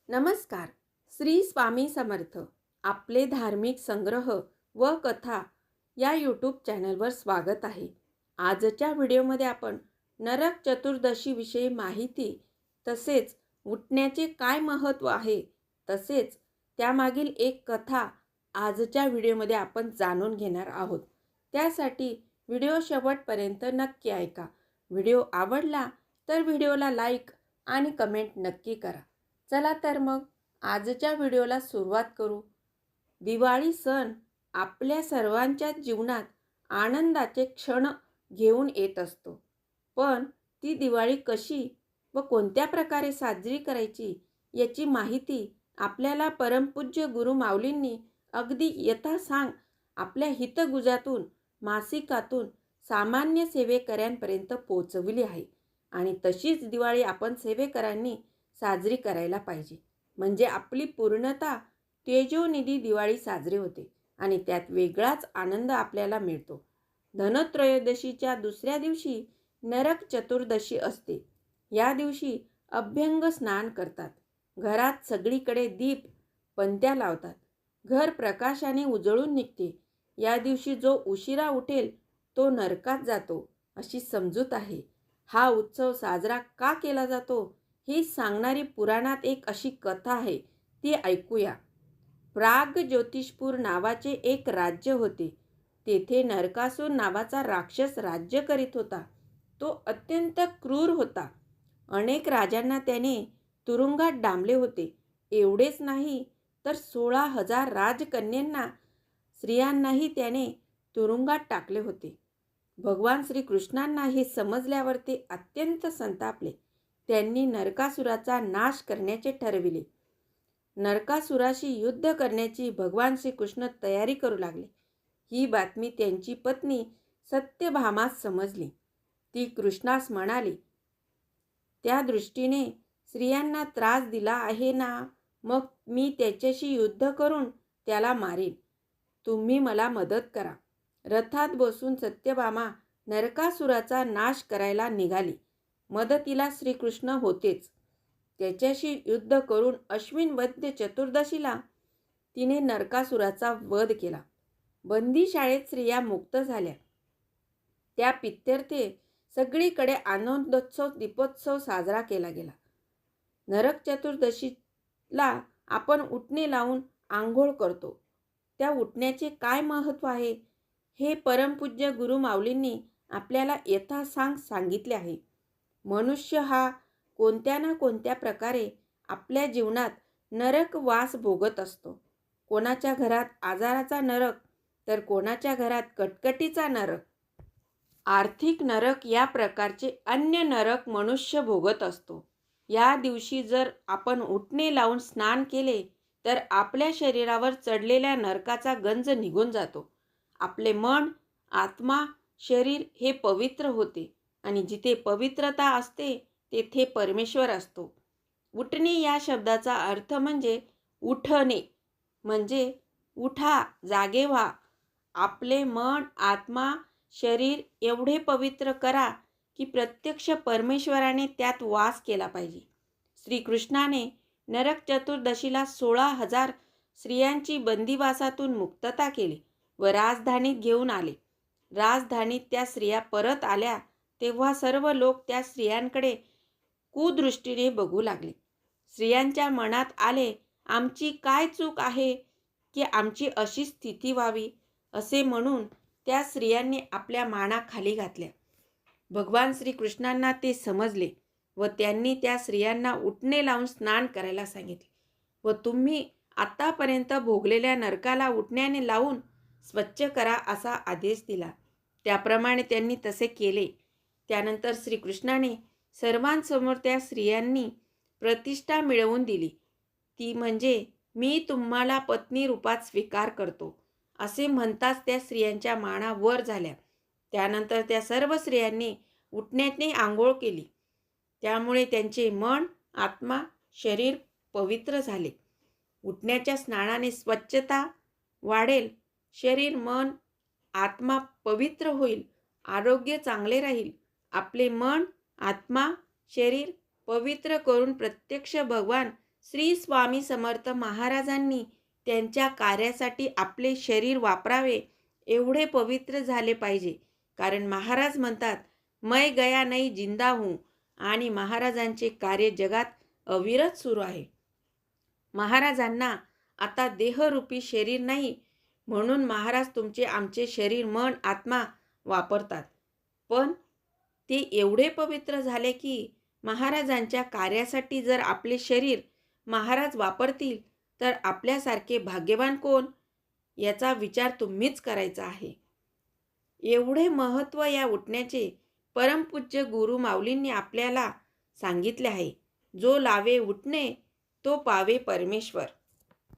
नमस्कार. श्री स्वामी समर्थ. आपले धार्मिक संग्रह व कथा या यूट्यूब चॅनलवर स्वागत आहे. आजच्या व्हिडिओमध्ये आपण नरक चतुर्दशीविषयी माहिती, तसेच उठण्याचे काय महत्त्व आहे, तसेच त्यामागील एक कथा आजच्या व्हिडिओमध्ये आपण जाणून घेणार आहोत. त्यासाठी व्हिडिओ शेवटपर्यंत नक्की ऐका. व्हिडिओ आवडला तर व्हिडिओला लाईक आणि कमेंट नक्की करा. चला तर मग आजच्या व्हिडिओला सुरुवात करू. दिवाळी सण आपल्या सर्वांच्या जीवनात आनंदाचे क्षण घेऊन येत असतो. पण ती दिवाळी कशी व कोणत्या प्रकारे साजरी करायची याची माहिती आपल्याला परमपूज्य गुरु माऊलींनी अगदी यथासांग आपल्या हितगुजातून, मासिकातून सामान्य सेवेकऱ्यांपर्यंत पोहोचविली आहे. आणि तशीच दिवाळी आपण सेवेकरांनी साजरी करायला पाहिजे. म्हणजे आपली पूर्णता तेजोनिधी दिवाळी साजरी होते आणि त्यात वेगळाच आनंद आपल्याला मिळतो. धनत्रयोदशीच्या दुसऱ्या दिवशी नरक चतुर्दशी असते. या दिवशी अभ्यंग स्नान करतात. घरात सगळीकडे दीप पणत्या लावतात. घर प्रकाशाने उजळून निघते. या दिवशी जो उशिरा उठेल तो नरकात जातो अशी समजूत आहे. हा उत्सव साजरा का केला जातो ही सांगणारी पुराणात एक अशी कथा आहे, ती ऐकूया. प्राग ज्योतिषपूर नावाचे एक राज्य होते. तेथे नरकासूर नावाचा राक्षस राज्य करीत होता. तो अत्यंत क्रूर होता. अनेक राजांना त्याने तुरुंगात डांबले होते. एवढेच नाही तर 16,000 राजकन्यांना, स्त्रियांनाही त्याने तुरुंगात टाकले होते. भगवान श्रीकृष्णांना हे समजल्यावर ते अत्यंत संतापले. त्यांनी नरकासुराचा नाश करण्याचे ठरविले. नरकासुराशी युद्ध करण्याची भगवान श्रीकृष्ण तयारी करू लागले. ही बातमी त्यांची पत्नी सत्यभामास समजली. ती कृष्णास म्हणाली, त्या दृष्टीने स्त्रियांना त्रास दिला आहे ना, मग मी त्याच्याशी युद्ध करून त्याला मारेन. तुम्ही मला मदत करा. रथात बसून सत्यभामा नरकासुराचा नाश करायला निघाली. मदतीला श्रीकृष्ण होतेच. त्याच्याशी युद्ध करून अश्विन वद्य चतुर्दशीला तिने नरकासुराचा वध केला. बंदीशाळेत स्त्रिया मुक्त झाल्या. त्या पित्यर्थे सगळीकडे आनंदोत्सव दीपोत्सव साजरा केला गेला. नरक चतुर्दशीला आपण उटणे लावून आंघोळ करतो. त्या उटण्याचे काय महत्त्व आहे हे परमपूज्य गुरु माऊलींनी आपल्याला यथासांग सांगितले आहे. मनुष्य हा कोणत्या ना कोणत्या प्रकारे आपल्या जीवनात नरक वास भोगत असतो. कोणाच्या घरात आजाराचा नरक, तर कोणाच्या घरात कटकटीचा नरक, आर्थिक नरक या प्रकारचे अन्य नरक मनुष्य भोगत असतो. या दिवशी जर आपण उटणे लावून स्नान केले तर आपल्या शरीरावर चढलेल्या नरकाचा गंज निघून जातो. आपले मन, आत्मा, शरीर हे पवित्र होते आणि जिथे पवित्रता असते तेथे परमेश्वर असतो. उठणे या शब्दाचा अर्थ म्हणजे उठणे, म्हणजे उठा, जागे व्हा. आपले मन, आत्मा, शरीर एवढे पवित्र करा की प्रत्यक्ष परमेश्वराने त्यात वास केला पाहिजे. श्रीकृष्णाने नरक चतुर्दशीला 16,000 स्त्रियांची बंदिवासातून मुक्तता केली व राजधानीत घेऊन आले. राजधानीत त्या स्त्रिया परत आल्या तेव्हा सर्व लोक त्या स्त्रियांकडे कुदृष्टीने बघू लागले. स्त्रियांच्या मनात आले, आमची काय चूक आहे की आमची अशी स्थिती व्हावी, असे म्हणून त्या स्त्रियांनी आपल्या माना खाली घातल्या. भगवान श्रीकृष्णांना ते समजले व त्यांनी त्या स्त्रियांना उटणे लावून स्नान करायला सांगितले व तुम्ही आतापर्यंत भोगलेल्या नरकाला उटण्याने लावून स्वच्छ करा असा आदेश दिला. त्याप्रमाणे त्यांनी तसे केले. त्यानंतर श्रीकृष्णाने सर्वांसमोर त्या स्त्रियांनी प्रतिष्ठा मिळवून दिली. ती म्हणजे मी तुम्हाला पत्नी रूपात स्वीकार करतो असे म्हणताच त्या स्त्रियांच्या माना वर झाल्या. त्यानंतर त्या सर्व स्त्रियांनी उटण्याने आंघोळ केली. त्यामुळे त्यांचे मन, आत्मा, शरीर पवित्र झाले. उटण्याच्या स्नानाने स्वच्छता वाढेल. शरीर, मन, आत्मा पवित्र होईल. आरोग्य चांगले राहील. आपले मन, आत्मा, शरीर पवित्र करून प्रत्यक्ष भगवान श्री स्वामी समर्थ महाराजांनी त्यांच्या कार्यासाठी आपले शरीर वापरावे एवढे पवित्र झाले पाहिजे. कारण महाराज म्हणतात, मैं गया नहीं जिंदा हूँ, आणि महाराजांचे कार्य जगात अविरत सुरू आहे. महाराजांना आता देहरूपी शरीर नाही, म्हणून महाराज तुमचे आमचे शरीर, मन, आत्मा वापरतात. पण ते एवढे पवित्र झाले की महाराजांच्या कार्यासाठी जर आपले शरीर महाराज वापरतील तर आपल्यासारखे भाग्यवान कोण, याचा विचार तुम्हीच करायचा आहे. एवढे महत्त्व या उठण्याचे परमपूज्य गुरु माऊलींनी आपल्याला सांगितले आहे. जो लावे उठणे तो पावे परमेश्वर.